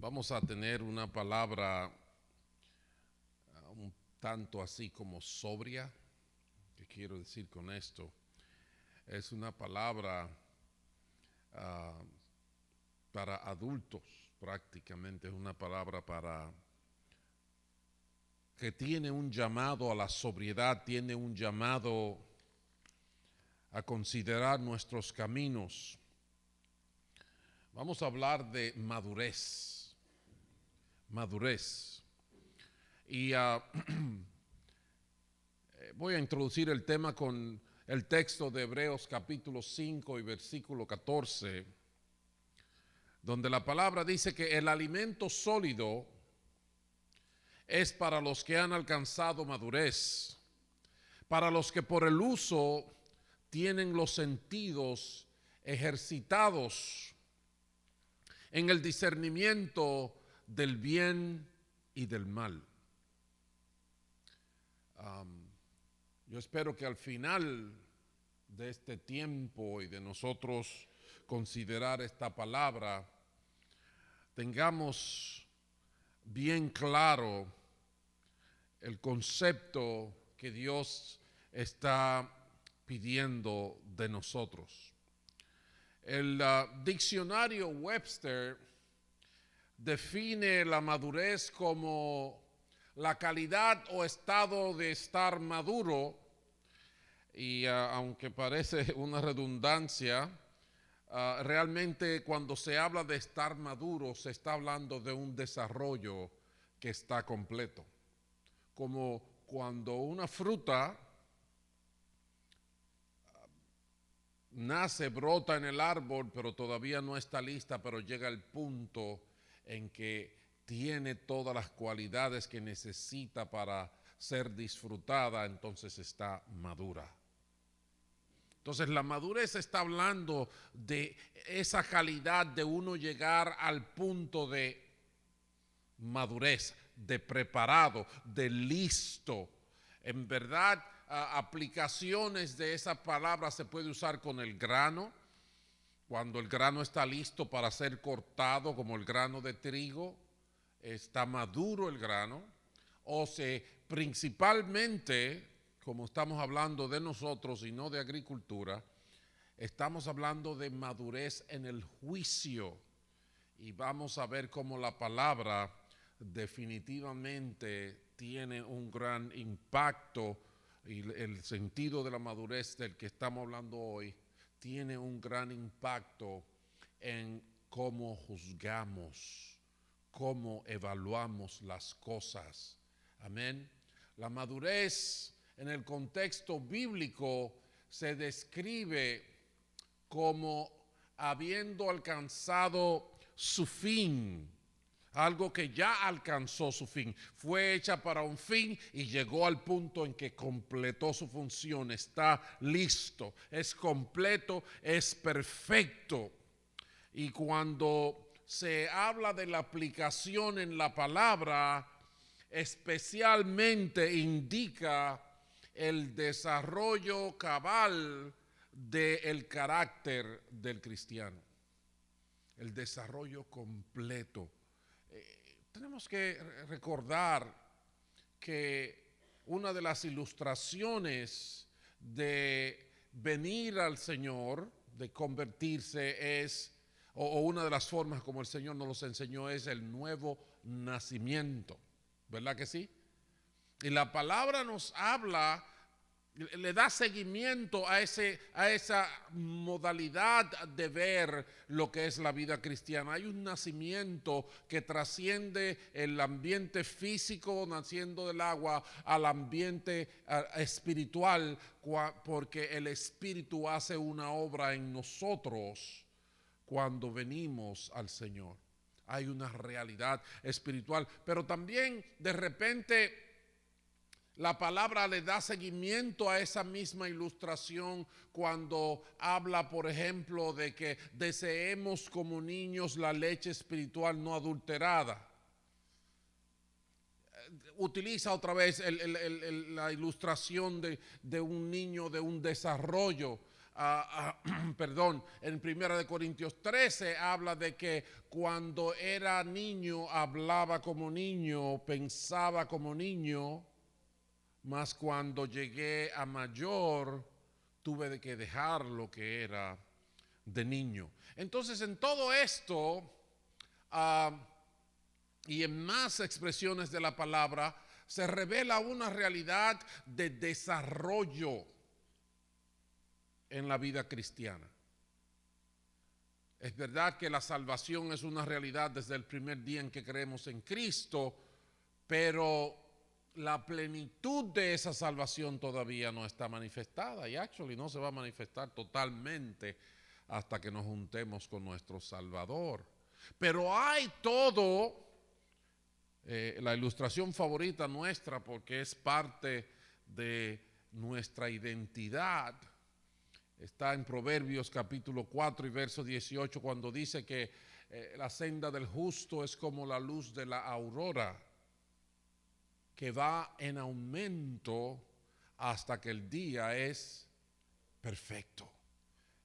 Vamos a tener una palabra un tanto así como sobria. ¿Qué quiero decir con esto? Es una palabra uh, para adultos, prácticamente. Es una palabra que tiene un llamado a la sobriedad, tiene un llamado a considerar nuestros caminos. Vamos a hablar de madurez. Madurez. Y voy a introducir el tema con el texto de Hebreos capítulo 5 y versículo 14, donde la palabra dice que el alimento sólido es para los que han alcanzado madurez, para los que por el uso tienen los sentidos ejercitados en el discernimiento del bien y del mal. Yo espero que al final de este tiempo y de nosotros considerar esta palabra, tengamos bien claro el concepto que Dios está pidiendo de nosotros. El diccionario Webster define la madurez como la calidad o estado de estar maduro, y aunque parece una redundancia, realmente cuando se habla de estar maduro se está hablando de un desarrollo que está completo. Como cuando una fruta nace, brota en el árbol, pero todavía no está lista, pero llega al punto en que tiene todas las cualidades que necesita para ser disfrutada, entonces está madura. Entonces la madurez está hablando de esa calidad de uno llegar al punto de madurez, de preparado, de listo. En verdad, aplicaciones de esa palabra se puede usar con el grano, cuando el grano está listo para ser cortado, como el grano de trigo, está maduro el grano, o principalmente, como estamos hablando de nosotros y no de agricultura, estamos hablando de madurez en el juicio, y vamos a ver cómo la palabra definitivamente tiene un gran impacto, y el sentido de la madurez del que estamos hablando hoy tiene un gran impacto en cómo juzgamos, cómo evaluamos las cosas. Amén. La madurez en el contexto bíblico se describe como habiendo alcanzado su fin, algo que ya alcanzó su fin, fue hecha para un fin y llegó al punto en que completó su función, está listo, es completo, es perfecto. Y cuando se habla de la aplicación en la palabra, especialmente indica el desarrollo cabal del carácter del cristiano, el desarrollo completo. Tenemos que recordar que una de las ilustraciones de venir al Señor, de convertirse, es, o una de las formas como el Señor nos los enseñó, es el nuevo nacimiento. ¿Verdad que sí? Y la palabra nos habla, le da seguimiento a esa modalidad de ver lo que es la vida cristiana. Hay un nacimiento que trasciende el ambiente físico, naciendo del agua, al ambiente espiritual, porque el Espíritu hace una obra en nosotros cuando venimos al Señor. Hay una realidad espiritual, pero también de repente la palabra le da seguimiento a esa misma ilustración cuando habla, por ejemplo, de que deseemos como niños la leche espiritual no adulterada. Utiliza otra vez la ilustración de un niño, de un desarrollo. perdón, en 1 Corintios 13 habla de que cuando era niño hablaba como niño, pensaba como niño, mas cuando llegué a mayor tuve que dejar lo que era de niño. Entonces en todo esto y en más expresiones de la palabra se revela una realidad de desarrollo en la vida cristiana. Es verdad que la salvación es una realidad desde el primer día en que creemos en Cristo, pero la plenitud de esa salvación todavía no está manifestada y actually no se va a manifestar totalmente hasta que nos juntemos con nuestro Salvador. Pero hay todo, la ilustración favorita nuestra porque es parte de nuestra identidad. Está en Proverbios capítulo 4 y verso 18 cuando dice que la senda del justo es como la luz de la aurora que va en aumento hasta que el día es perfecto.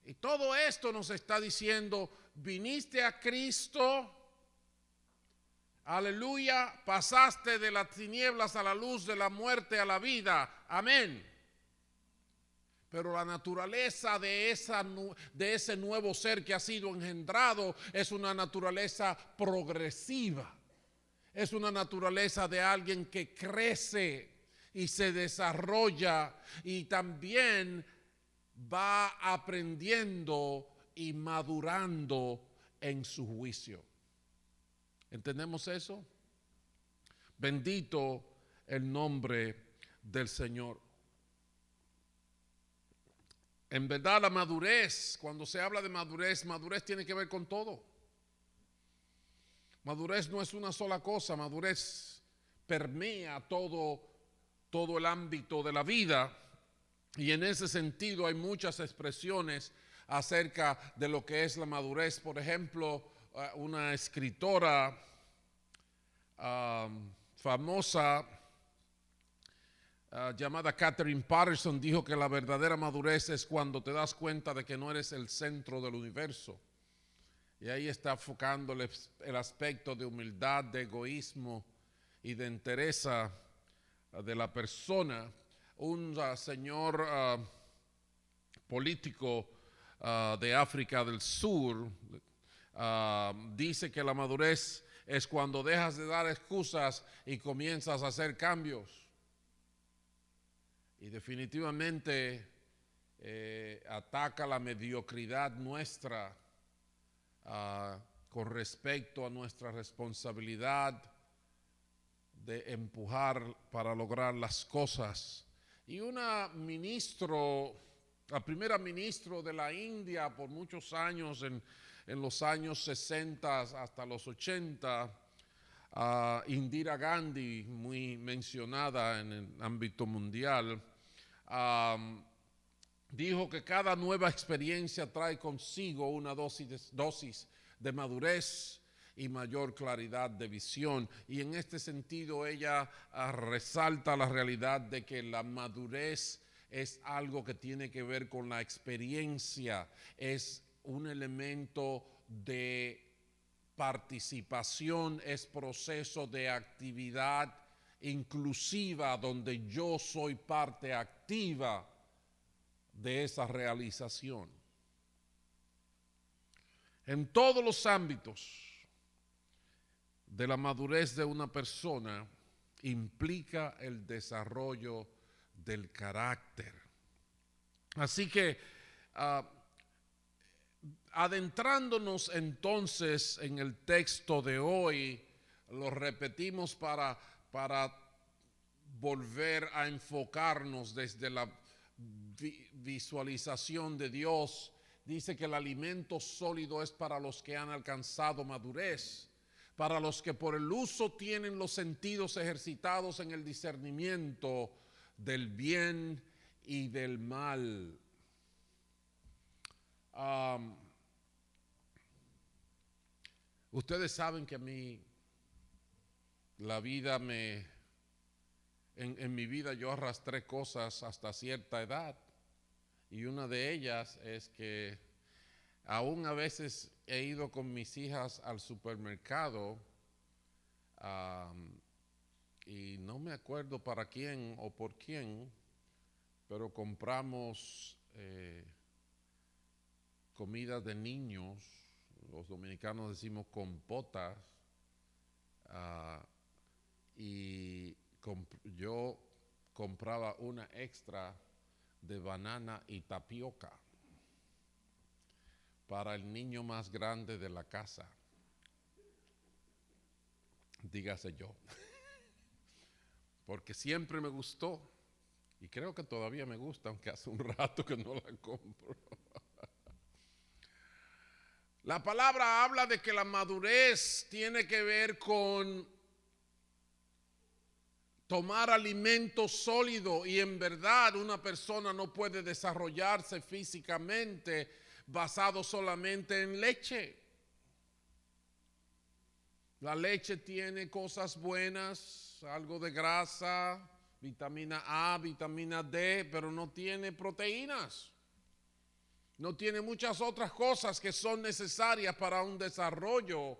Y todo esto nos está diciendo, viniste a Cristo, aleluya, pasaste de las tinieblas a la luz, de la muerte a la vida, amén. Pero la naturaleza de ese nuevo ser que ha sido engendrado es una naturaleza progresiva. Es una naturaleza de alguien que crece y se desarrolla y también va aprendiendo y madurando en su juicio. ¿Entendemos eso? Bendito el nombre del Señor. En verdad la madurez, cuando se habla de madurez, madurez tiene que ver con todo. Madurez no es una sola cosa, madurez permea todo el ámbito de la vida y en ese sentido hay muchas expresiones acerca de lo que es la madurez. Por ejemplo, una escritora famosa llamada Catherine Patterson dijo que la verdadera madurez es cuando te das cuenta de que no eres el centro del universo. Y ahí está enfocando el aspecto de humildad, de egoísmo y de entereza de la persona. Un señor político de África del Sur dice que la madurez es cuando dejas de dar excusas y comienzas a hacer cambios. Y definitivamente ataca la mediocridad nuestra con respecto a nuestra responsabilidad de empujar para lograr las cosas. Y la primera ministra de la India por muchos años, en los años 60 hasta los 80, Indira Gandhi, muy mencionada en el ámbito mundial, dijo que cada nueva experiencia trae consigo una dosis de madurez y mayor claridad de visión. Y en este sentido ella resalta la realidad de que la madurez es algo que tiene que ver con la experiencia, es un elemento de participación, es proceso de actividad inclusiva donde yo soy parte activa de esa realización. En todos los ámbitos de la madurez de una persona implica el desarrollo del carácter. Así que adentrándonos entonces en el texto de hoy, lo repetimos para volver a enfocarnos desde la visualización de Dios. Dice que el alimento sólido es para los que han alcanzado madurez, para los que por el uso tienen los sentidos ejercitados en el discernimiento del bien y del mal. Ustedes saben que a mí la vida en mi vida yo arrastré cosas hasta cierta edad Y una de ellas es que aún a veces he ido con mis hijas al supermercado y no me acuerdo para quién o por quién, pero compramos comida de niños, los dominicanos decimos compotas, y yo compraba una extra de banana y tapioca para el niño más grande de la casa, dígase yo, porque siempre me gustó y creo que todavía me gusta, aunque hace un rato que no la compro. La palabra habla de que la madurez tiene que ver con tomar alimento sólido, y en verdad una persona no puede desarrollarse físicamente basado solamente en leche. La leche tiene cosas buenas, algo de grasa, vitamina A, vitamina D, pero no tiene proteínas. No tiene muchas otras cosas que son necesarias para un desarrollo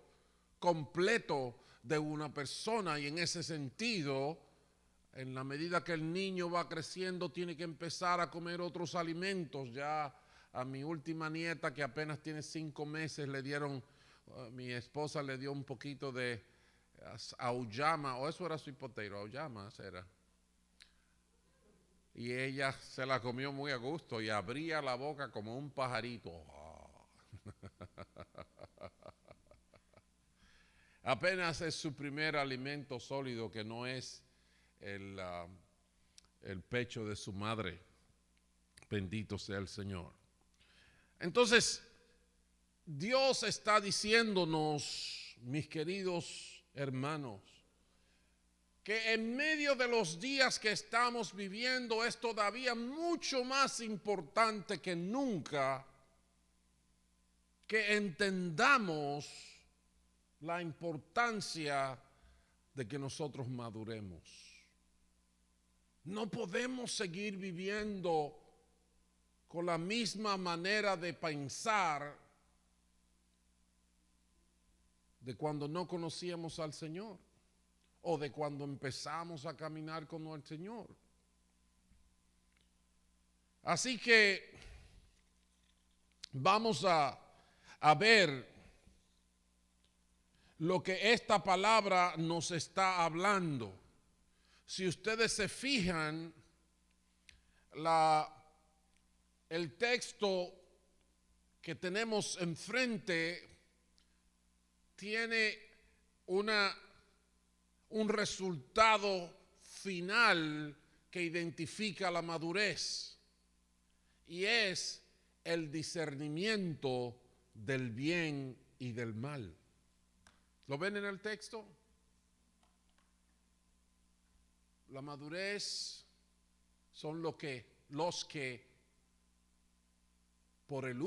completo de una persona. Y en ese sentido, en la medida que el niño va creciendo, tiene que empezar a comer otros alimentos. Ya a mi última nieta, que apenas tiene 5 meses, le dieron, mi esposa le dio un poquito de auyama, o eso era sweet potato, auyama era. Y ella se la comió muy a gusto y abría la boca como un pajarito. Apenas es su primer alimento sólido, que no es el pecho de su madre. Bendito sea el Señor. Entonces, Dios está diciéndonos, mis queridos hermanos, que en medio de los días que estamos viviendo es todavía mucho más importante que nunca que entendamos la importancia de que nosotros maduremos. No podemos seguir viviendo con la misma manera de pensar de cuando no conocíamos al Señor o de cuando empezamos a caminar con el Señor. Así que vamos a ver lo que esta palabra nos está hablando. Si ustedes se fijan, el texto que tenemos enfrente tiene un resultado final que identifica la madurez, y es el discernimiento del bien y del mal. ¿Lo ven en el texto? La madurez son los que por el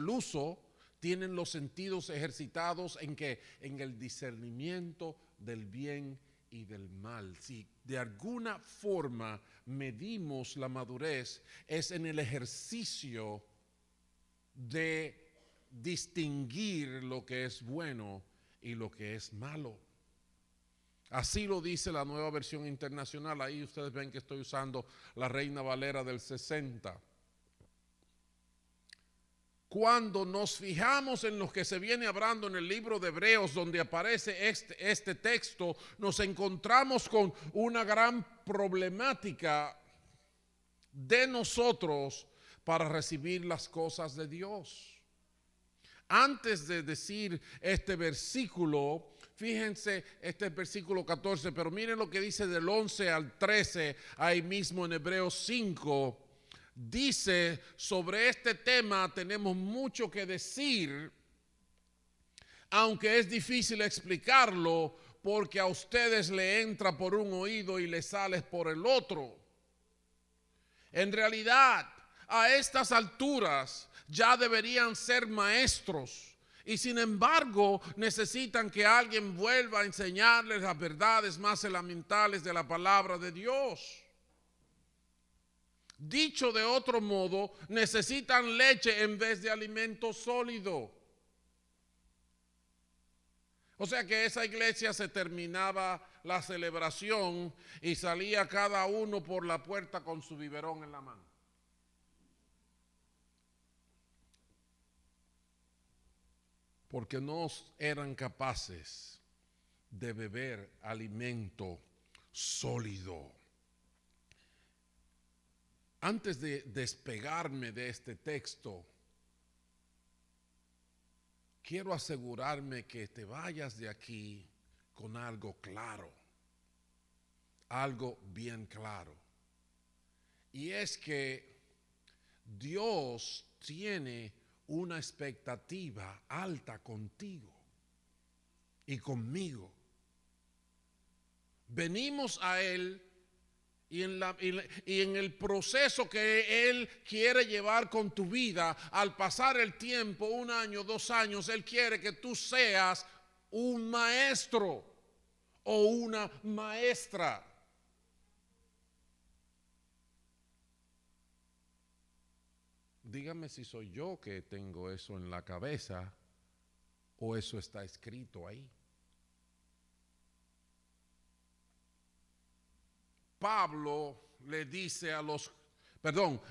uso tienen los sentidos ejercitados en el discernimiento del bien y del mal. Si de alguna forma medimos la madurez, es en el ejercicio de distinguir lo que es bueno y lo que es malo. Así lo dice la Nueva Versión Internacional. Ahí ustedes ven que estoy usando la Reina Valera del 60. Cuando nos fijamos en lo que se viene hablando en el libro de Hebreos, donde aparece este texto, nos encontramos con una gran problemática de nosotros para recibir las cosas de Dios. Antes de decir este versículo, fíjense, este es el versículo 14, pero miren lo que dice del 11 al 13, ahí mismo en Hebreos 5. Dice, sobre este tema tenemos mucho que decir, aunque es difícil explicarlo, porque a ustedes le entra por un oído y le sale por el otro. En realidad, a estas alturas ya deberían ser maestros, y sin embargo necesitan que alguien vuelva a enseñarles las verdades más elementales de la palabra de Dios. Dicho de otro modo, necesitan leche en vez de alimento sólido. O sea que esa iglesia se terminaba la celebración y salía cada uno por la puerta con su biberón en la mano. Porque no eran capaces de beber alimento sólido. Antes de despegarme de este texto, quiero asegurarme que te vayas de aquí con algo claro, algo bien claro. Y es que Dios tiene una expectativa alta contigo y conmigo. Venimos a Él y en el proceso que Él quiere llevar con tu vida, al pasar el tiempo, 1 año, 2 años, Él quiere que tú seas un maestro o una maestra. Dígame si soy yo que tengo eso en la cabeza o eso está escrito ahí.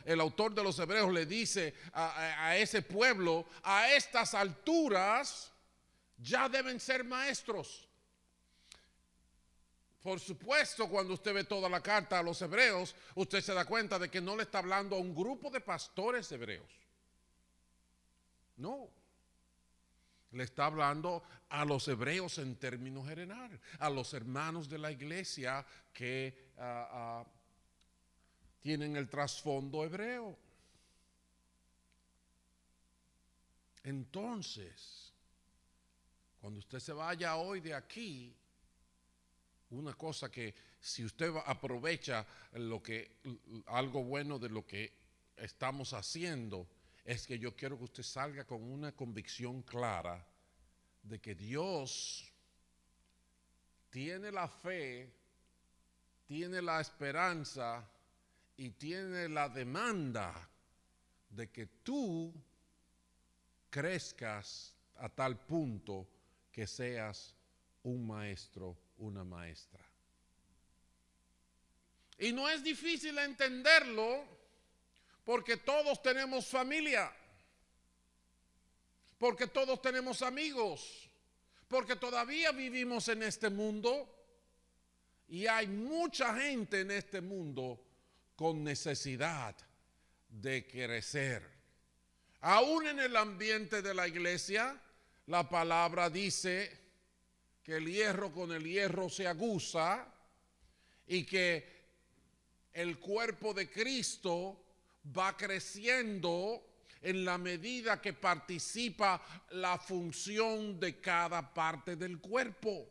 El autor de los Hebreos le dice a ese pueblo, a estas alturas ya deben ser maestros. Por supuesto, cuando usted ve toda la carta a los Hebreos, usted se da cuenta de que no le está hablando a un grupo de pastores hebreos. No. Le está hablando a los hebreos en términos generales, a los hermanos de la iglesia que tienen el trasfondo hebreo. Entonces, cuando usted se vaya hoy de aquí, una cosa que si usted aprovecha algo bueno de lo que estamos haciendo, es que yo quiero que usted salga con una convicción clara de que Dios tiene la fe, tiene la esperanza y tiene la demanda de que tú crezcas a tal punto que seas un maestro, una maestra. Y no es difícil entenderlo, porque todos tenemos familia, porque todos tenemos amigos, porque todavía vivimos en este mundo y hay mucha gente en este mundo con necesidad de crecer. Aún en el ambiente de la iglesia, la palabra dice que el hierro con el hierro se aguza y que el cuerpo de Cristo va creciendo en la medida que participa la función de cada parte del cuerpo.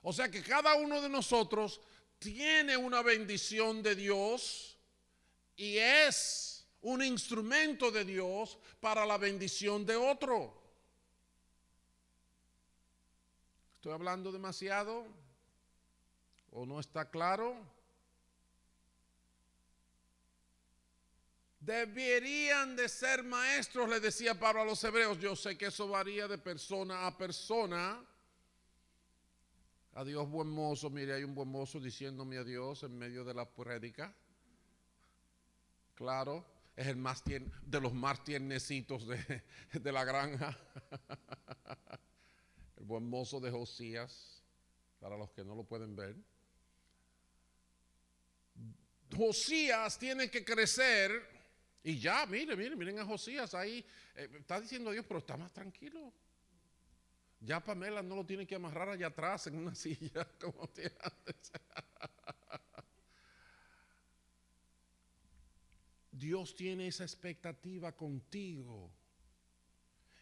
O sea que cada uno de nosotros tiene una bendición de Dios y es un instrumento de Dios para la bendición de otro. ¿Estoy hablando demasiado? ¿O no está claro? Deberían de ser maestros, le decía Pablo a los hebreos. Yo sé que eso varía de persona a persona. Adiós buen mozo, mire, hay un buen mozo diciéndome adiós en medio de la prédica. Claro, es el más de los más tiernecitos de la granja. El buen mozo de Josías, para los que no lo pueden ver. Josías tiene que crecer. Y ya, miren a Josías ahí, está diciendo Dios, pero está más tranquilo. Ya Pamela no lo tiene que amarrar allá atrás en una silla, como te antes. Dios tiene esa expectativa contigo.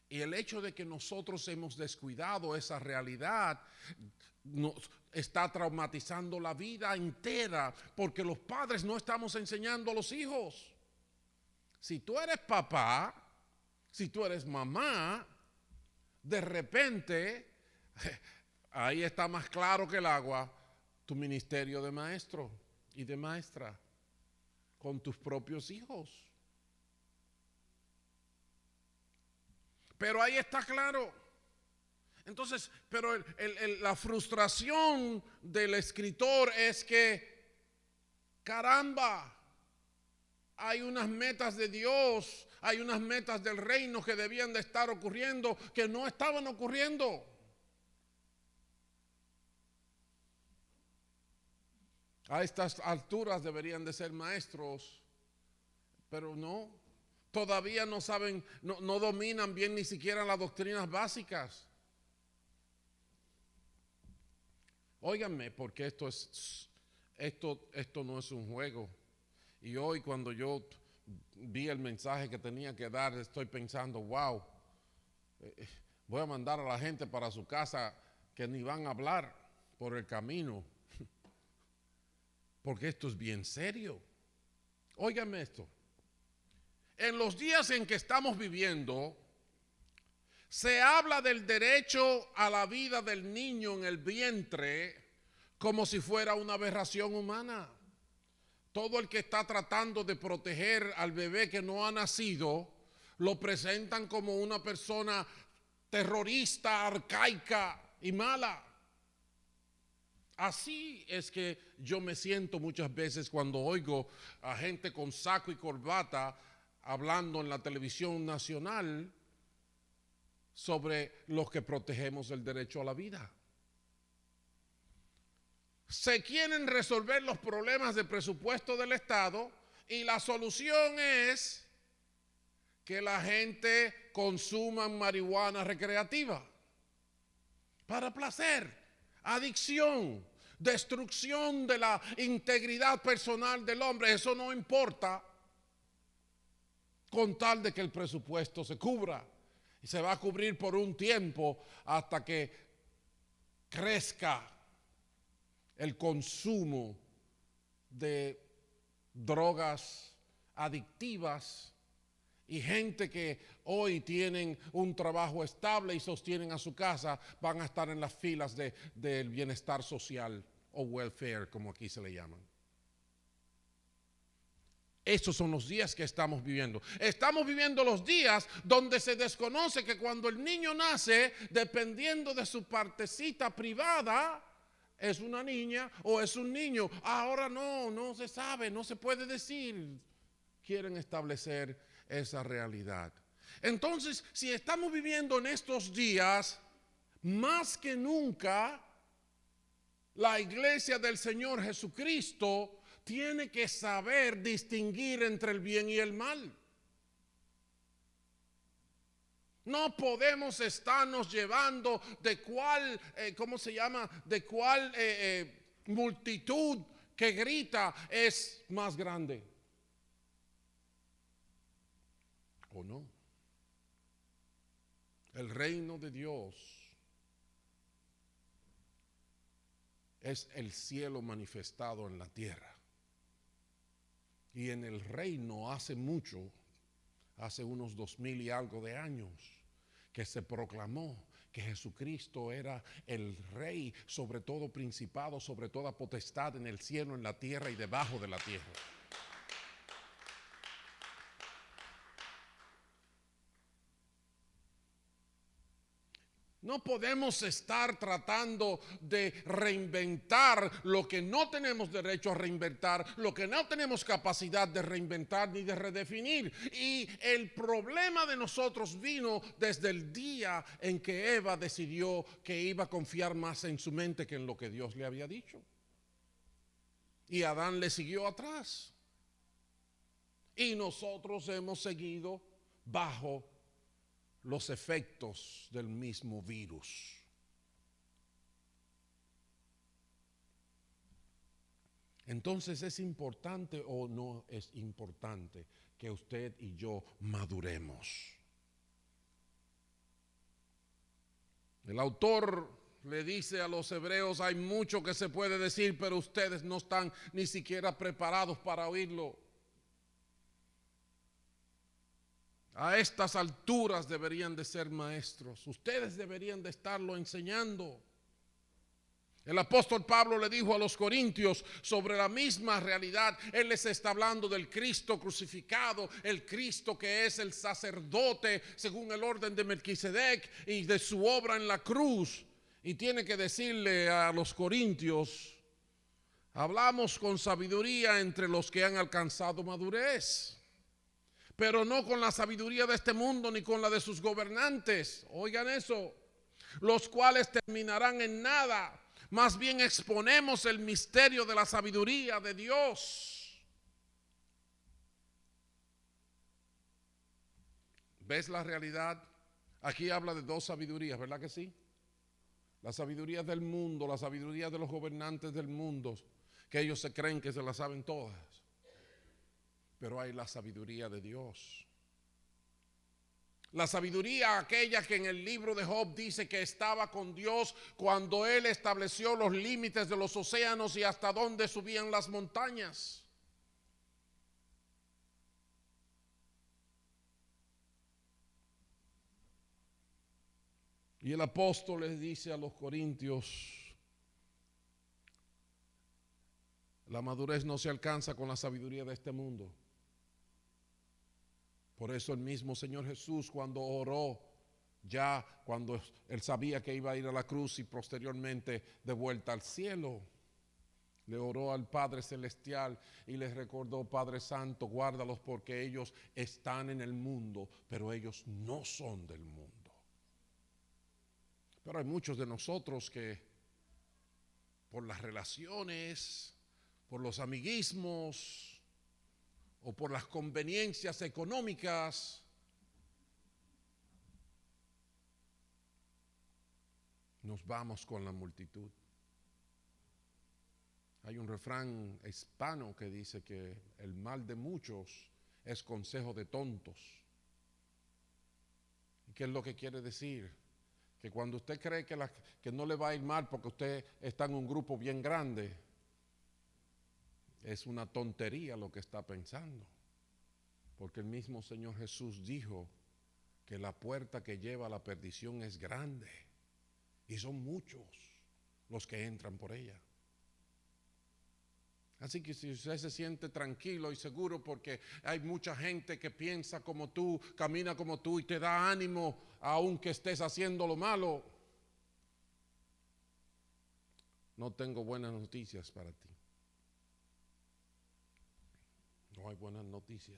Y el hecho de que nosotros hemos descuidado esa realidad nos está traumatizando la vida entera, porque los padres no estamos enseñando a los hijos. Si tú eres papá, si tú eres mamá, de repente, ahí está más claro que el agua, tu ministerio de maestro y de maestra. con tus propios hijos. Pero ahí está claro. Entonces, pero la frustración del escritor es que, caramba, hay unas metas de Dios, hay unas metas del reino que debían de estar ocurriendo, que no estaban ocurriendo. A estas alturas deberían de ser maestros, pero no. Todavía no saben, no dominan bien ni siquiera las doctrinas básicas. Óiganme, porque esto no es un juego. Y hoy cuando yo vi el mensaje que tenía que dar, estoy pensando, wow, voy a mandar a la gente para su casa que ni van a hablar por el camino. Porque esto es bien serio. Óiganme esto. En los días en que estamos viviendo, se habla del derecho a la vida del niño en el vientre como si fuera una aberración humana. Todo el que está tratando de proteger al bebé que no ha nacido, lo presentan como una persona terrorista, arcaica y mala. Así es que yo me siento muchas veces cuando oigo a gente con saco y corbata hablando en la televisión nacional sobre los que protegemos el derecho a la vida. Se quieren resolver los problemas de presupuesto del Estado y la solución es que la gente consuma marihuana recreativa para placer, adicción, destrucción de la integridad personal del hombre. Eso no importa con tal de que el presupuesto se cubra. Y se va a cubrir por un tiempo hasta que crezca el consumo de drogas adictivas y gente que hoy tienen un trabajo estable y sostienen a su casa, van a estar en las filas del bienestar social o welfare, como aquí se le llaman. Estos son los días que estamos viviendo. Estamos viviendo los días donde se desconoce que cuando el niño nace, dependiendo de su partecita privada, es una niña o es un niño. Ahora no se sabe, no se puede decir. Quieren establecer esa realidad. Entonces, si estamos viviendo en estos días, más que nunca, la iglesia del Señor Jesucristo tiene que saber distinguir entre el bien y el mal. No podemos estarnos llevando de cuál, de cuál multitud que grita es más grande. ¿O no? El reino de Dios es el cielo manifestado en la tierra. Y en el reino hace mucho, hace unos 2000 y algo de años, que se proclamó que Jesucristo era el rey sobre todo principado, sobre toda potestad en el cielo, en la tierra y debajo de la tierra. No podemos estar tratando de reinventar lo que no tenemos derecho a reinventar, lo que no tenemos capacidad de reinventar ni de redefinir. Y el problema de nosotros vino desde el día en que Eva decidió que iba a confiar más en su mente que en lo que Dios le había dicho. Y Adán le siguió atrás. Y nosotros hemos seguido bajo los efectos del mismo virus. Entonces, ¿es importante o no es importante que usted y yo maduremos? El autor le dice a los hebreos, hay mucho que se puede decir, pero ustedes no están ni siquiera preparados para oírlo. A estas alturas deberían de ser maestros. Ustedes deberían de estarlo enseñando. El apóstol Pablo le dijo a los corintios sobre la misma realidad. Él les está hablando del Cristo crucificado, el Cristo que es el sacerdote según el orden de Melquisedec y de su obra en la cruz. Y tiene que decirle a los corintios: hablamos con sabiduría entre los que han alcanzado madurez, pero no con la sabiduría de este mundo ni con la de sus gobernantes. Oigan eso, los cuales terminarán en nada. Más bien exponemos el misterio de la sabiduría de Dios. ¿Ves la realidad? Aquí habla de dos sabidurías, ¿verdad que sí? La sabiduría del mundo, la sabiduría de los gobernantes del mundo, que ellos se creen que se la saben todas. Pero hay la sabiduría de Dios. La sabiduría aquella que en el libro de Job dice que estaba con Dios cuando él estableció los límites de los océanos y hasta dónde subían las montañas. Y el apóstol les dice a los corintios: la madurez no se alcanza con la sabiduría de este mundo. Por eso el mismo Señor Jesús, cuando oró, ya cuando él sabía que iba a ir a la cruz y posteriormente de vuelta al cielo, le oró al Padre Celestial y les recordó: Padre Santo, guárdalos porque ellos están en el mundo, pero ellos no son del mundo. Pero hay muchos de nosotros que por las relaciones, por los amiguismos o por las conveniencias económicas, nos vamos con la multitud. Hay un refrán hispano que dice que el mal de muchos es consejo de tontos. ¿Y qué es lo que quiere decir? Que cuando usted cree que no le va a ir mal porque usted está en un grupo bien grande, es una tontería lo que está pensando. Porque el mismo Señor Jesús dijo que la puerta que lleva a la perdición es grande y son muchos los que entran por ella. Así que si usted se siente tranquilo y seguro porque hay mucha gente que piensa como tú, camina como tú y te da ánimo aunque estés haciendo lo malo, no tengo buenas noticias para ti. No hay buenas noticias.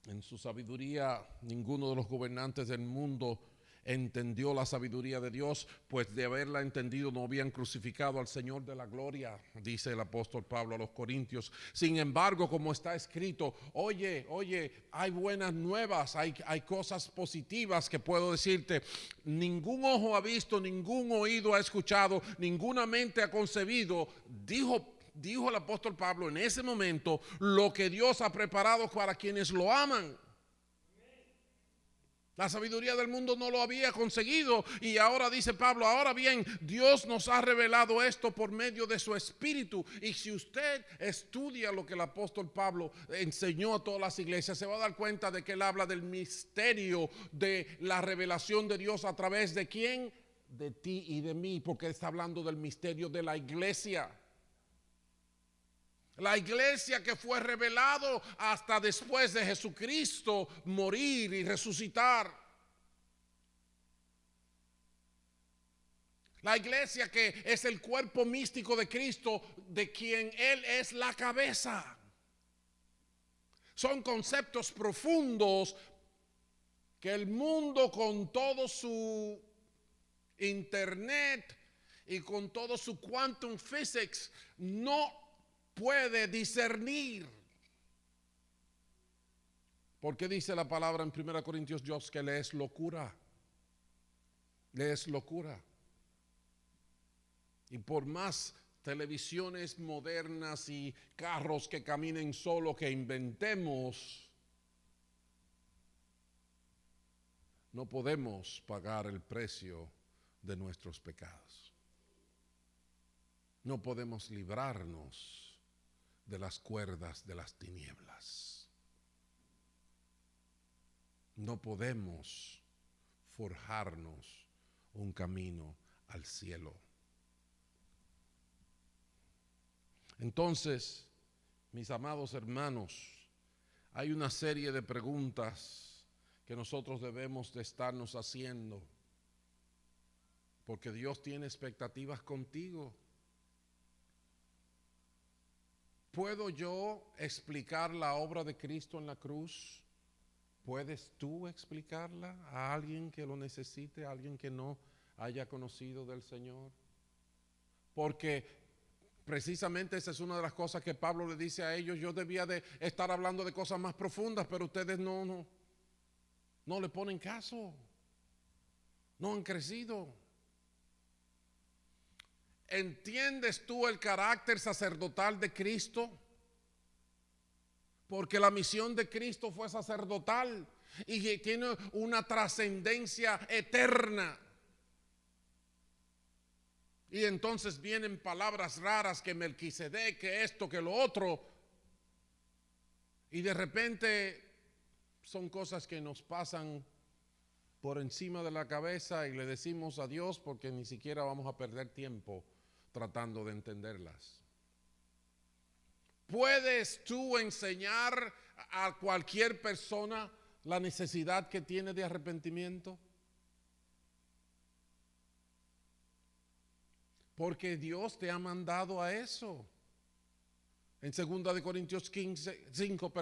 En su sabiduría, ninguno de los gobernantes del mundo entendió la sabiduría de Dios, pues de haberla entendido no habían crucificado al Señor de la gloria, dice el apóstol Pablo a los corintios. Sin embargo, como está escrito, oye, hay buenas nuevas, hay cosas positivas que puedo decirte. Ningún ojo ha visto, ningún oído ha escuchado, ninguna mente ha concebido, dijo el apóstol Pablo en ese momento, lo que Dios ha preparado para quienes lo aman. La sabiduría del mundo no lo había conseguido y ahora dice Pablo: ahora bien, Dios nos ha revelado esto por medio de su Espíritu. Y si usted estudia lo que el apóstol Pablo enseñó a todas las iglesias, se va a dar cuenta de que él habla del misterio de la revelación de Dios a través de ¿quién? De ti y de mí, porque está hablando del misterio de la iglesia. La iglesia que fue revelado hasta después de Jesucristo morir y resucitar. La iglesia que es el cuerpo místico de Cristo, de quien Él es la cabeza. Son conceptos profundos que el mundo, con todo su internet y con todo su quantum physics, no puede discernir. Porque dice la palabra en 1 Corintios 2 que le es locura. Le es locura. Y por más televisiones modernas y carros que caminen solo que inventemos, no podemos pagar el precio de nuestros pecados. No podemos librarnos de las cuerdas de las tinieblas. No podemos forjarnos un camino al cielo. Entonces, mis amados hermanos, hay una serie de preguntas que nosotros debemos de estarnos haciendo, porque Dios tiene expectativas contigo. ¿Puedo yo explicar la obra de Cristo en la cruz? ¿Puedes tú explicarla a alguien que lo necesite, a alguien que no haya conocido del Señor? Porque precisamente esa es una de las cosas que Pablo le dice a ellos. Yo debía de estar hablando de cosas más profundas, pero ustedes no le ponen caso. No han crecido. ¿Entiendes tú el carácter sacerdotal de Cristo? Porque la misión de Cristo fue sacerdotal y tiene una trascendencia eterna. Y entonces vienen palabras raras, que Melquisedec, que esto, que lo otro. Y de repente son cosas que nos pasan por encima de la cabeza y le decimos adiós porque ni siquiera vamos a perder tiempo tratando de entenderlas. ¿Puedes tú enseñar a cualquier persona la necesidad que tiene de arrepentimiento? Porque Dios te ha mandado a eso. En 2 Corintios 5,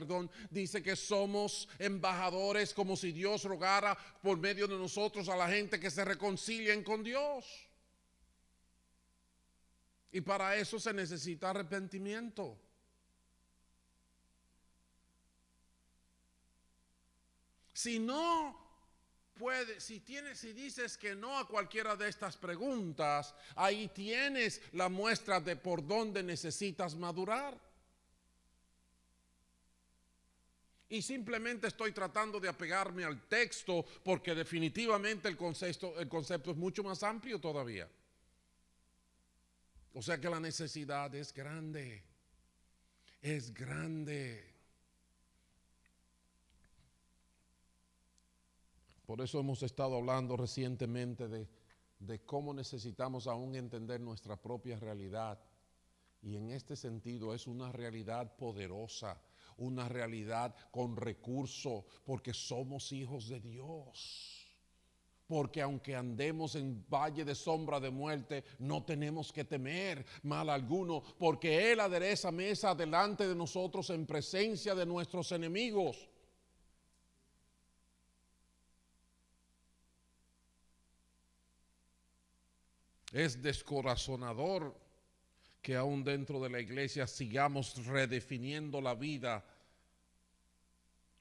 dice que somos embajadores, como si Dios rogara por medio de nosotros a la gente que se reconcilien con Dios. Y para eso se necesita arrepentimiento. Si no puedes, si dices que no a cualquiera de estas preguntas, ahí tienes la muestra de por dónde necesitas madurar. Y simplemente estoy tratando de apegarme al texto porque definitivamente el concepto es mucho más amplio todavía. O sea que la necesidad es grande. Es grande. Por eso hemos estado hablando recientemente de cómo necesitamos aún entender nuestra propia realidad. Y en este sentido es una realidad poderosa, una realidad con recurso, porque somos hijos de Dios. Porque aunque andemos en valle de sombra de muerte, no tenemos que temer mal alguno, porque Él adereza mesa delante de nosotros en presencia de nuestros enemigos. Es descorazonador que aún dentro de la iglesia sigamos redefiniendo la vida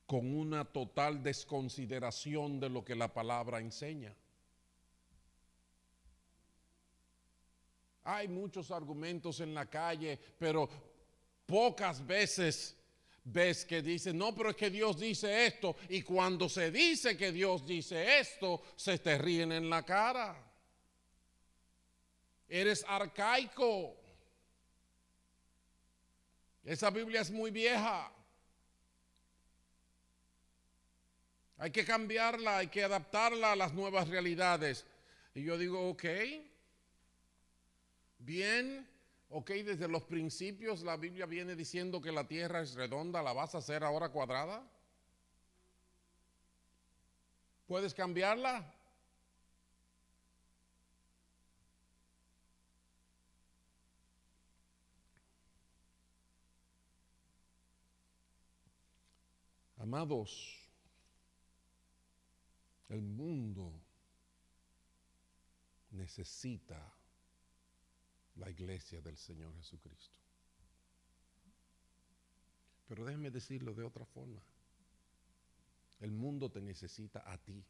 con una total desconsideración de lo que la palabra enseña. Hay muchos argumentos en la calle, pero pocas veces ves que dicen, no, pero es que Dios dice esto. Y cuando se dice que Dios dice esto, se te ríen en la cara. Eres arcaico. Esa Biblia es muy vieja. Hay que cambiarla, hay que adaptarla a las nuevas realidades. Y yo digo, ok, bien, ok, desde los principios la Biblia viene diciendo que la tierra es redonda, ¿la vas a hacer ahora cuadrada? ¿Puedes cambiarla? Amados, el mundo necesita la iglesia del Señor Jesucristo. Pero déjeme decirlo de otra forma. El mundo te necesita a ti.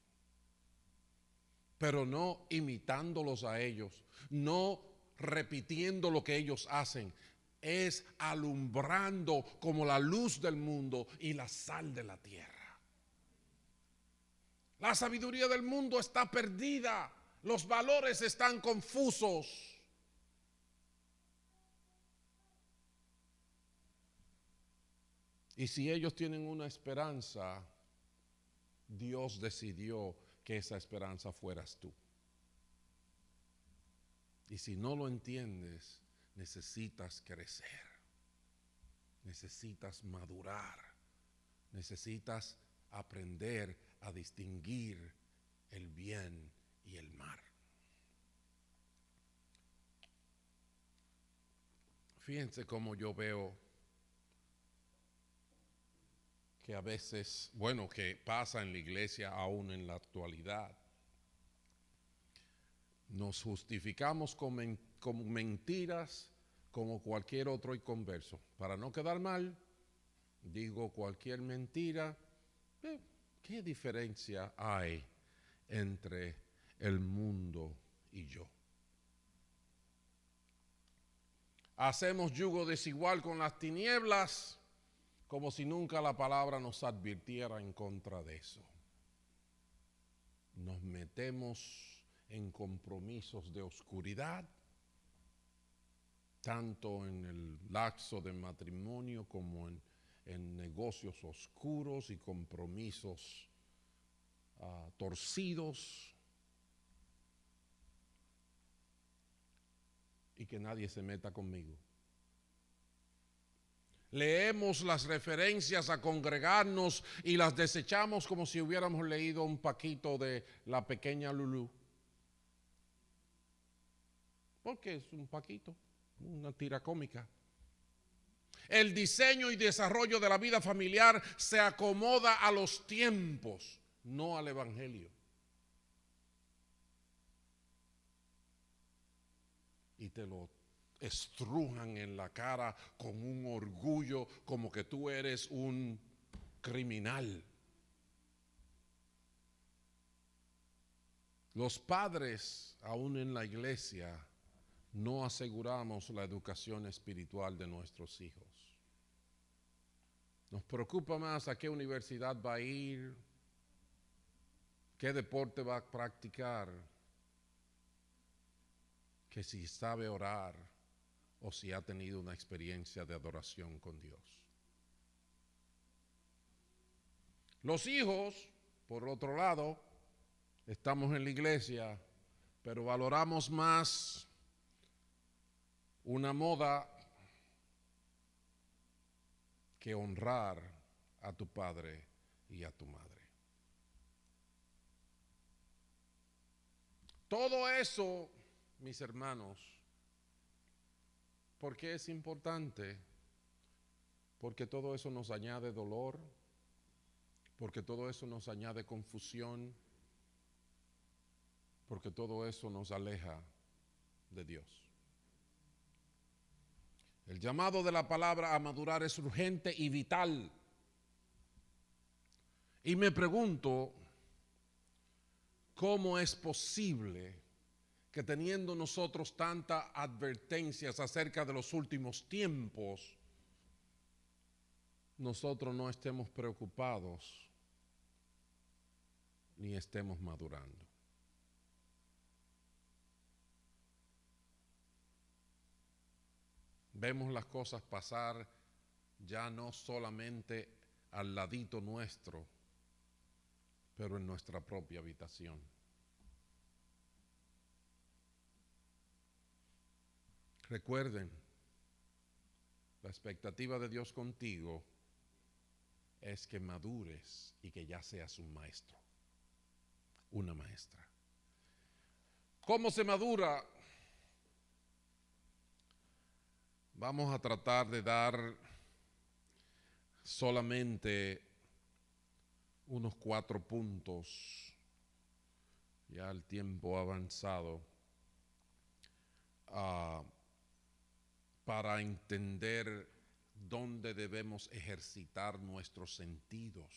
Pero no imitándolos a ellos, no repitiendo lo que ellos hacen, es alumbrando como la luz del mundo y la sal de la tierra. La sabiduría del mundo está perdida, los valores están confusos. Y si ellos tienen una esperanza, Dios decidió que esa esperanza fueras tú. Y si no lo entiendes, necesitas crecer, necesitas madurar, necesitas aprender a distinguir el bien y el mal. Fíjense cómo yo veo que a veces, bueno, que pasa en la iglesia aún en la actualidad. Nos justificamos con mentiras como cualquier otro inconverso. Para no quedar mal, digo cualquier mentira. ¿Qué diferencia hay entre el mundo y yo? Hacemos yugo desigual con las tinieblas, como si nunca la palabra nos advirtiera en contra de eso. Nos metemos en compromisos de oscuridad, tanto en el lapso de matrimonio como en negocios oscuros y compromisos torcidos, y que nadie se meta conmigo. Leemos las referencias a congregarnos y las desechamos como si hubiéramos leído un paquito de La Pequeña Lulú. Porque es un paquito, una tira cómica. El diseño y desarrollo de la vida familiar se acomoda a los tiempos, no al evangelio. Y te lo estrujan en la cara con un orgullo como que tú eres un criminal. Los padres, aún en la iglesia, no aseguramos la educación espiritual de nuestros hijos. Nos preocupa más a qué universidad va a ir, qué deporte va a practicar, que si sabe orar o si ha tenido una experiencia de adoración con Dios. Los hijos, por otro lado, estamos en la iglesia, pero valoramos más una moda que honrar a tu padre y a tu madre. Todo eso, mis hermanos, ¿por qué es importante? Porque todo eso nos añade dolor, porque todo eso nos añade confusión, porque todo eso nos aleja de Dios. El llamado de la palabra a madurar es urgente y vital. Y me pregunto, ¿cómo es posible que teniendo nosotros tantas advertencias acerca de los últimos tiempos, nosotros no estemos preocupados ni estemos madurando? Vemos las cosas pasar ya no solamente al ladito nuestro, pero en nuestra propia habitación. Recuerden, la expectativa de Dios contigo es que madures y que ya seas un maestro, una maestra. ¿Cómo se madura? Vamos a tratar de dar solamente unos 4 puntos, ya el tiempo ha avanzado, para entender dónde debemos ejercitar nuestros sentidos,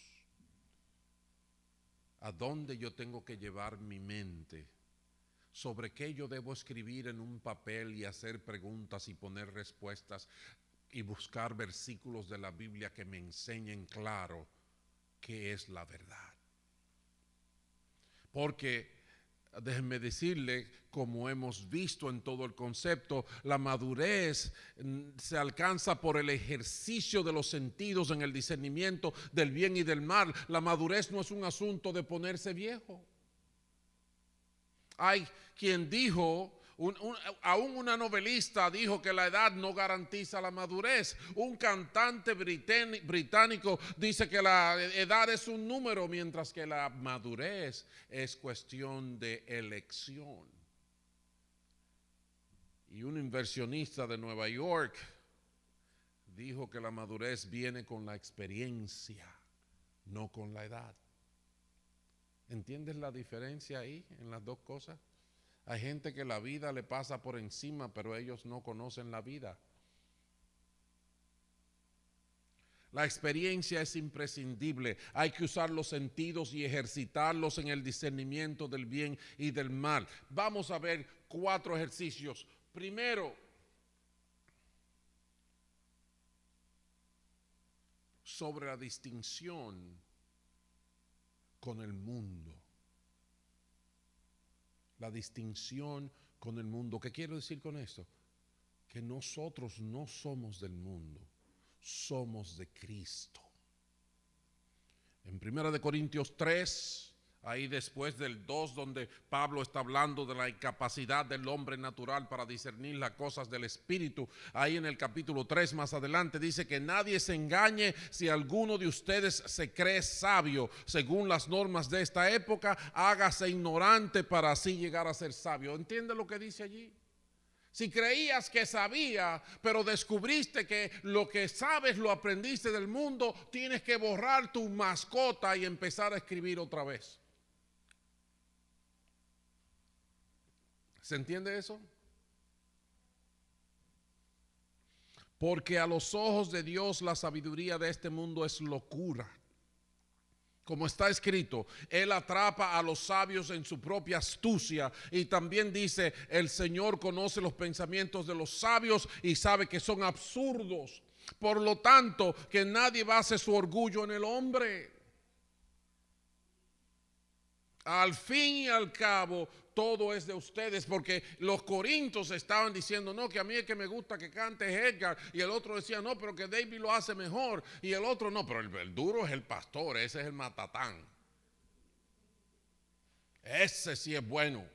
a dónde yo tengo que llevar mi mente, sobre qué yo debo escribir en un papel y hacer preguntas y poner respuestas y buscar versículos de la Biblia que me enseñen claro qué es la verdad. Porque déjenme decirle, como hemos visto en todo el concepto, la madurez se alcanza por el ejercicio de los sentidos en el discernimiento del bien y del mal. La madurez no es un asunto de ponerse viejo. Hay quien dijo Aún una novelista dijo que la edad no garantiza la madurez. Un cantante británico dice que la edad es un número, mientras que la madurez es cuestión de elección. Y un inversionista de Nueva York dijo que la madurez viene con la experiencia, no con la edad. ¿Entiendes la diferencia ahí en las dos cosas? Hay gente que la vida le pasa por encima, pero ellos no conocen la vida. La experiencia es imprescindible. Hay que usar los sentidos y ejercitarlos en el discernimiento del bien y del mal. Vamos a ver 4 ejercicios. Primero, sobre la distinción con el mundo. La distinción con el mundo. ¿Qué quiero decir con esto? Que nosotros no somos del mundo, somos de Cristo. En 1 Corintios 3, ahí después del 2, donde Pablo está hablando de la incapacidad del hombre natural para discernir las cosas del Espíritu, ahí en el capítulo 3 más adelante dice que nadie se engañe. Si alguno de ustedes se cree sabio según las normas de esta época, hágase ignorante para así llegar a ser sabio. ¿Entiende lo que dice allí? Si creías que sabía, pero descubriste que lo que sabes lo aprendiste del mundo, tienes que borrar tu mascota y empezar a escribir otra vez. ¿Se entiende eso? Porque a los ojos de Dios la sabiduría de este mundo es locura. Como está escrito, Él atrapa a los sabios en su propia astucia. Y también dice, el Señor conoce los pensamientos de los sabios y sabe que son absurdos. Por lo tanto, que nadie base su orgullo en el hombre. Al fin y al cabo, todo es de ustedes, porque los corintios estaban diciendo, no, que a mí es que me gusta que cante Edgar, y el otro decía, no, pero que David lo hace mejor, y el otro no, pero el duro es el pastor, ese es el matatán. Ese sí es bueno.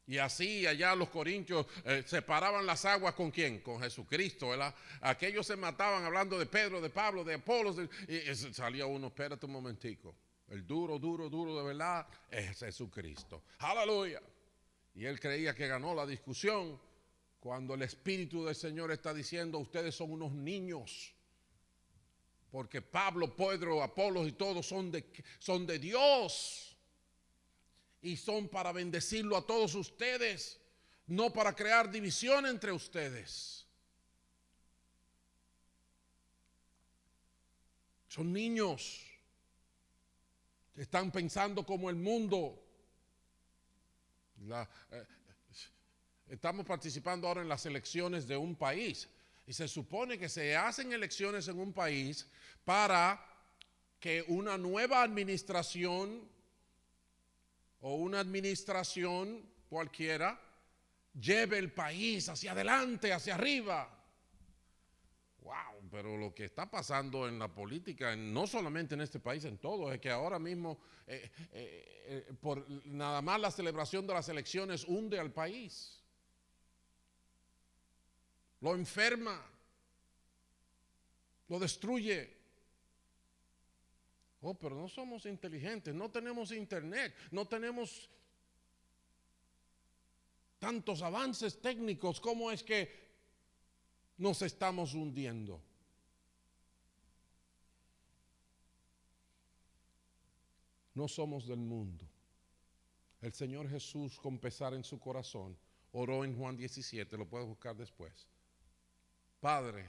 Y así allá los corintios separaban las aguas ¿con quién? Con Jesucristo, ¿verdad? Aquellos se mataban hablando de Pedro, de Pablo, de Apolos, y salía uno, espérate un momentico. El duro de verdad es Jesucristo. Aleluya. Y él creía que ganó la discusión cuando el Espíritu del Señor está diciendo, ustedes son unos niños. Porque Pablo, Pedro, Apolos y todos son de Dios. Y son para bendecirlo a todos ustedes, no para crear división entre ustedes. Son niños. Están pensando como el mundo. Estamos participando ahora en las elecciones de un país. Y se supone que se hacen elecciones en un país para que una nueva administración o una administración cualquiera lleve el país hacia adelante, hacia arriba. Wow, pero lo que está pasando en la política, no solamente en este país, en todo, es que ahora mismo, por nada más la celebración de las elecciones hunde al país. Lo enferma, lo destruye. Oh, pero no somos inteligentes, no tenemos internet, no tenemos tantos avances técnicos. ¿Cómo es que nos estamos hundiendo? No somos del mundo. El Señor Jesús, con pesar en su corazón, oró en Juan 17, lo puedes buscar después. Padre,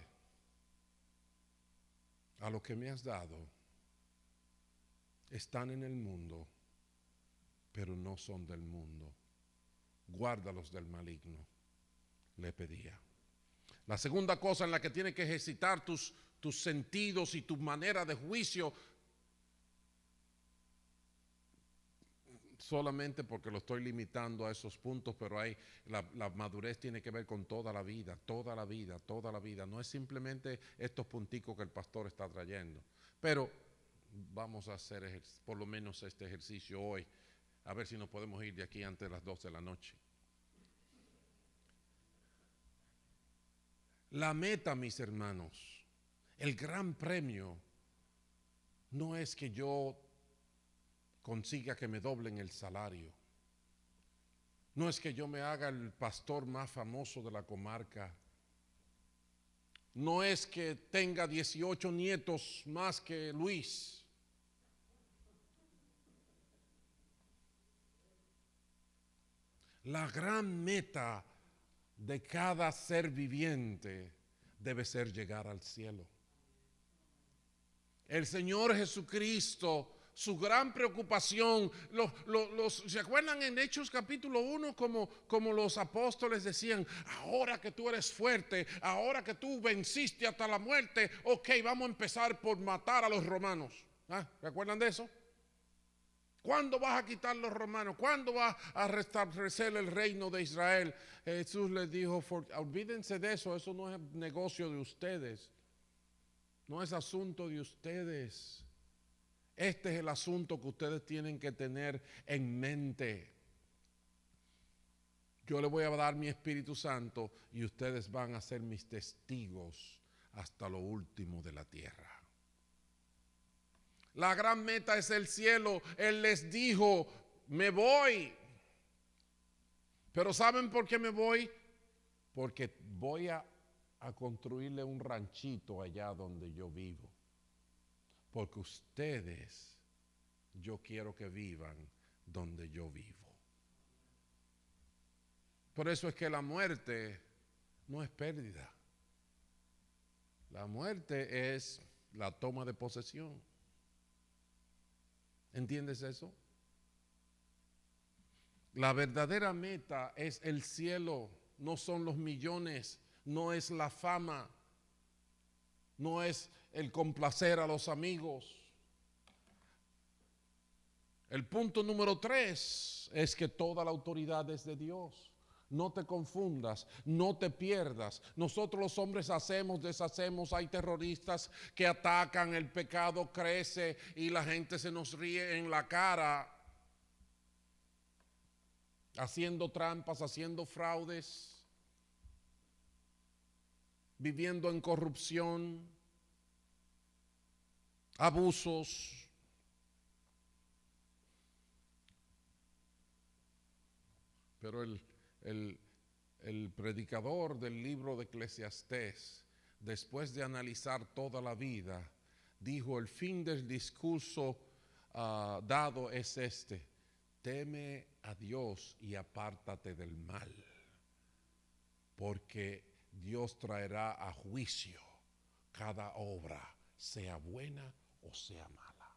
a lo que me has dado, están en el mundo, pero no son del mundo. Guárdalos del maligno, le pedía. La segunda cosa en la que tienes que ejercitar tus sentidos y tu manera de juicio, solamente porque lo estoy limitando a esos puntos, pero la madurez tiene que ver con toda la vida, toda la vida, toda la vida. No es simplemente estos punticos que el pastor está trayendo. Pero vamos a hacer por lo menos este ejercicio hoy, a ver si nos podemos ir de aquí antes de las 12 de la noche. La meta, mis hermanos, el gran premio, no es que yo consiga que me doblen el salario. No es que yo me haga el pastor más famoso de la comarca. No es que tenga 18 nietos más que Luis. La gran meta de cada ser viviente debe ser llegar al cielo. El Señor Jesucristo, su gran preocupación, ¿se acuerdan en Hechos capítulo 1 como los apóstoles decían, ahora que tú eres fuerte, ahora que tú venciste hasta la muerte, ok, vamos a empezar por matar a los romanos? ¿Se acuerdan de eso? ¿Cuándo vas a quitar los romanos? ¿Cuándo vas a restablecer el reino de Israel? Jesús les dijo, olvídense de eso, eso no es negocio de ustedes. No es asunto de ustedes. Este es el asunto que ustedes tienen que tener en mente. Yo les voy a dar mi Espíritu Santo y ustedes van a ser mis testigos hasta lo último de la tierra. La gran meta es el cielo. Él les dijo, me voy. Pero ¿saben por qué me voy? Porque voy a construirle un ranchito allá donde yo vivo. Porque ustedes, yo quiero que vivan donde yo vivo. Por eso es que la muerte no es pérdida. La muerte es la toma de posesión. ¿Entiendes eso? La verdadera meta es el cielo, no son los millones, no es la fama, no es el complacer a los amigos. El punto número 3 es que toda la autoridad es de Dios. No te confundas, no te pierdas. Nosotros los hombres hacemos, deshacemos, hay terroristas que atacan, el pecado crece y la gente se nos ríe en la cara, haciendo trampas, haciendo fraudes, viviendo en corrupción, abusos. Pero el predicador del libro de Eclesiastés, después de analizar toda la vida, dijo, el fin del discurso dado es este: teme a Dios y apártate del mal, porque Dios traerá a juicio cada obra, sea buena o sea mala.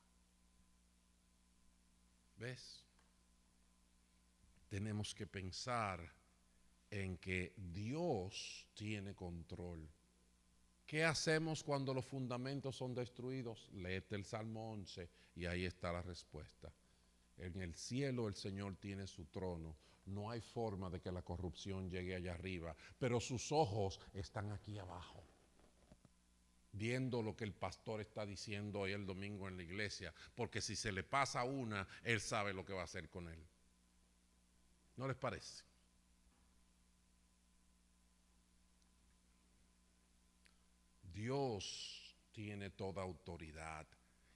¿Ves? Tenemos que pensar en que Dios tiene control. ¿Qué hacemos cuando los fundamentos son destruidos? Léete el Salmo 11 y ahí está la respuesta. En el cielo el Señor tiene su trono. No hay forma de que la corrupción llegue allá arriba, pero sus ojos están aquí abajo, viendo lo que el pastor está diciendo hoy el domingo en la iglesia, porque si se le pasa una, él sabe lo que va a hacer con él. ¿No les parece? Dios tiene toda autoridad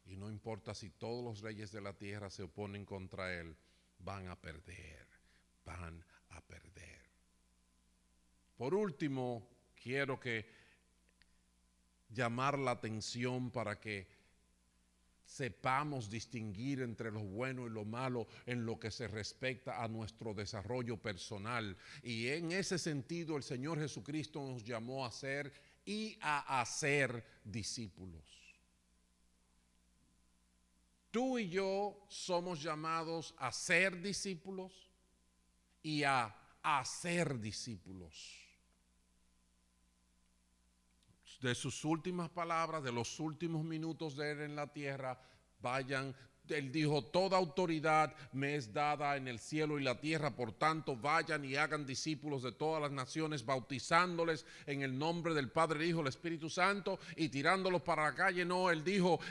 y no importa si todos los reyes de la tierra se oponen contra él, van a perder, van a perder. Por último, quiero llamar la atención para que sepamos distinguir entre lo bueno y lo malo en lo que se respecta a nuestro desarrollo personal. Y en ese sentido el Señor Jesucristo nos llamó a ser y a hacer discípulos. Tú y yo somos llamados a ser discípulos y a hacer discípulos. De sus últimas palabras, de los últimos minutos de él en la tierra, vayan, él dijo, toda autoridad me es dada en el cielo y la tierra, por tanto vayan y hagan discípulos de todas las naciones, bautizándoles en el nombre del Padre, el Hijo, el Espíritu Santo, y tirándolos para la calle. No, él dijo,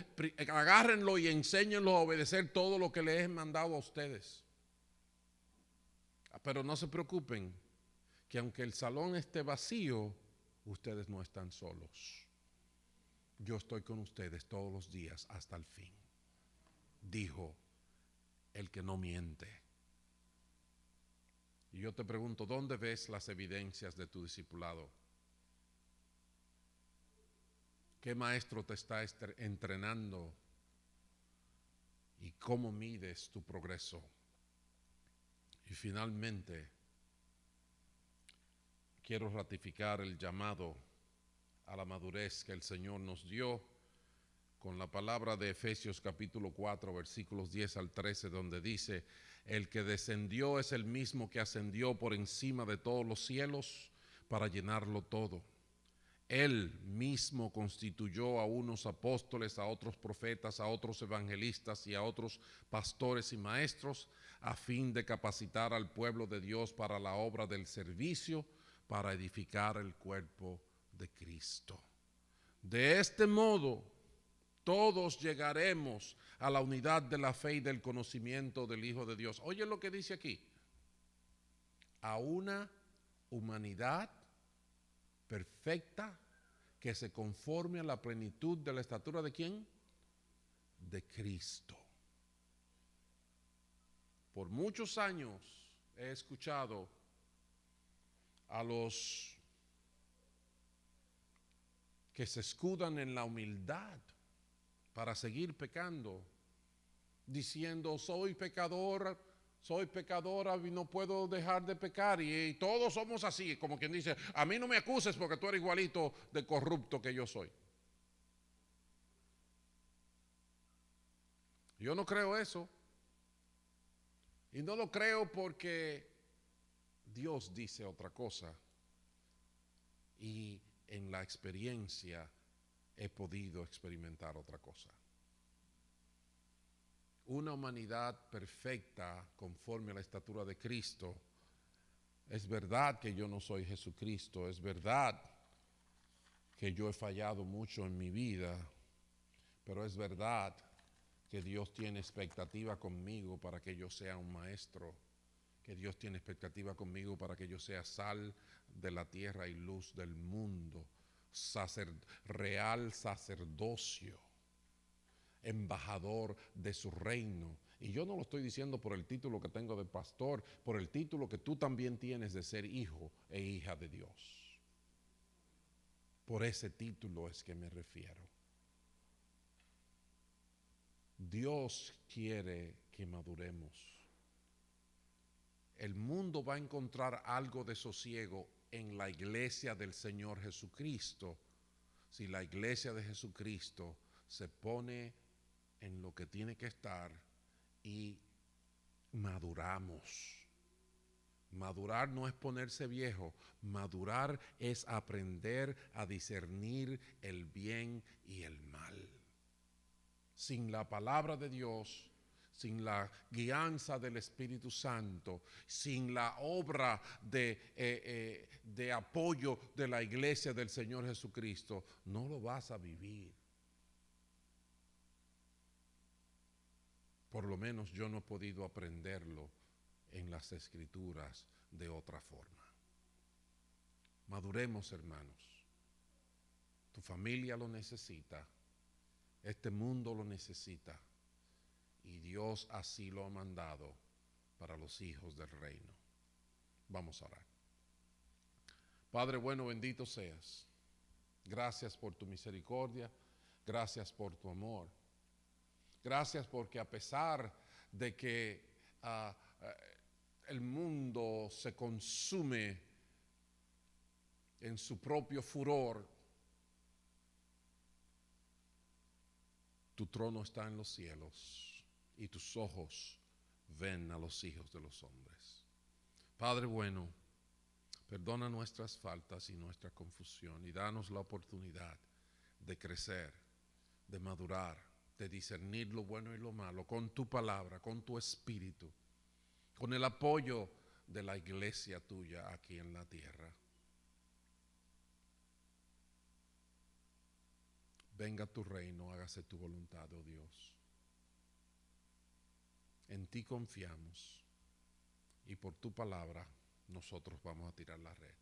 agárrenlo y enséñenlo a obedecer todo lo que les he mandado a ustedes. Pero no se preocupen, que aunque el salón esté vacío, ustedes no están solos. Yo estoy con ustedes todos los días hasta el fin, dijo el que no miente. Y yo te pregunto, ¿dónde ves las evidencias de tu discipulado? ¿Qué maestro te está entrenando? ¿Y cómo mides tu progreso? Y finalmente, quiero ratificar el llamado a la madurez que el Señor nos dio con la palabra de Efesios capítulo 4, versículos 10 al 13, donde dice: el que descendió es el mismo que ascendió por encima de todos los cielos para llenarlo todo. Él mismo constituyó a unos apóstoles, a otros profetas, a otros evangelistas y a otros pastores y maestros, a fin de capacitar al pueblo de Dios para la obra del servicio, para edificar el cuerpo de Cristo. De este modo, todos llegaremos a la unidad de la fe y del conocimiento del Hijo de Dios. Oye lo que dice aquí: a una humanidad perfecta que se conforme a la plenitud de la estatura ¿de quién? De Cristo. Por muchos años he escuchado a los que se escudan en la humildad para seguir pecando, diciendo: soy pecadora y no puedo dejar de pecar, y todos somos así, como quien dice: a mí no me acuses porque tú eres igualito de corrupto que yo soy. Yo no creo eso, y no lo creo porque Dios dice otra cosa, y en la experiencia he podido experimentar otra cosa. Una humanidad perfecta conforme a la estatura de Cristo. Es verdad que yo no soy Jesucristo, es verdad que yo he fallado mucho en mi vida, pero es verdad que Dios tiene expectativa conmigo para que yo sea un maestro, que Dios tiene expectativa conmigo para que yo sea sal de la tierra y luz del mundo, real sacerdocio, embajador de su reino. Y yo no lo estoy diciendo por el título que tengo de pastor, por el título que tú también tienes de ser hijo e hija de Dios. Por ese título es que me refiero. Dios quiere que maduremos. El mundo va a encontrar algo de sosiego en la iglesia del Señor Jesucristo si la iglesia de Jesucristo se pone en lo que tiene que estar y maduramos. Madurar no es ponerse viejo, madurar es aprender a discernir el bien y el mal. Sin la palabra de Dios, sin la guianza del Espíritu Santo, sin la obra de apoyo de la iglesia del Señor Jesucristo, no lo vas a vivir. Por lo menos yo no he podido aprenderlo en las Escrituras de otra forma. Maduremos, hermanos. Tu familia lo necesita, este mundo lo necesita, y Dios así lo ha mandado para los hijos del reino. Vamos a orar. Padre bueno, bendito seas. Gracias por tu misericordia, gracias por tu amor. Gracias porque a pesar de que el mundo se consume en su propio furor, tu trono está en los cielos y tus ojos ven a los hijos de los hombres. Padre bueno, perdona nuestras faltas y nuestra confusión y danos la oportunidad de crecer, de madurar, de discernir lo bueno y lo malo con tu palabra, con tu espíritu, con el apoyo de la iglesia tuya aquí en la tierra. Venga tu reino, hágase tu voluntad, oh Dios. En ti confiamos y por tu palabra nosotros vamos a tirar la red.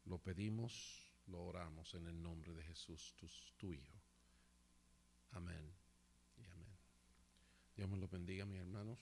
Lo pedimos, lo oramos en el nombre de Jesús, tu Hijo. Amén y amén. Dios me los bendiga, mis hermanos.